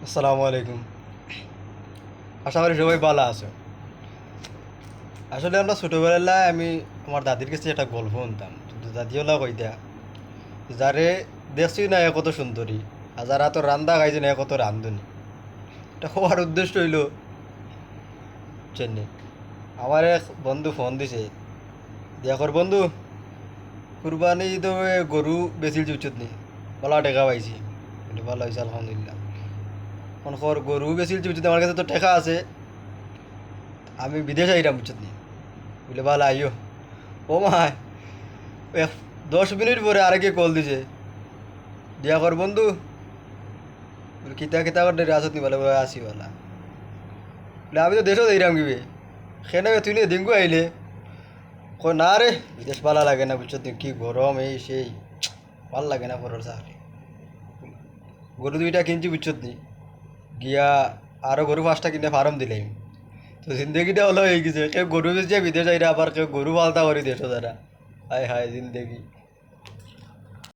আসসালামু আলাইকুম। আশা করি সবাই ভালো আছো। আসলে আমরা ছোটোবেলায় আমি আমার দাদির কাছে একটা গল্প শুনতাম। কিন্তু দাদিওলা কই দেয়া যারে দেখছি না এ কত সুন্দরী, আর যারা তো রান্দা খাইছে না এ কত রান্ধুনি। এটা হওয়ার উদ্দেশ্য হইল চেন্নাই আমার এক বন্ধু ফোন দিছে, দেখর বন্ধু কুরবানি তো গরু বেচিল উচিত নি, বলা টেকা পাইছি। বলে ভালো হয়েছে আলহামদুলিল্লাহ। মনে কর গরু বেচিল উচিত, আমার কাছে তো টেকা আছে, আমি বিদেশে আইরাম উচিত নি। বলে ভালো আইও। ও মা, 10 মিনিট পরে আরেকে কল দিছে, দিয়া কর বন্ধু। বলে কিতা কিতা কর আসত নি, বলে বলে আসি বলা। বলে আমি তো দেশও দিলাম কিবে, সেনে তুই নিয়ে দিনকু আইলে। কই না রে, বিদেশ ভালো লাগে না বুঝছো, কি গরম এই সেই, ভাল লাগে না পরের চাকরি। গরু দুইটা কিনছি বুঝছো নি, গিয়া আরো গরু 5টা কিনে ফার্ম দিলাম। তো জিন্দগিটা হলো হয়ে গেছে, কেউ গরু বেচে বিদেশ আইরা, আবার কেউ গরু পালতা করি দেশও যারা। হায় হায় জিন্দগি।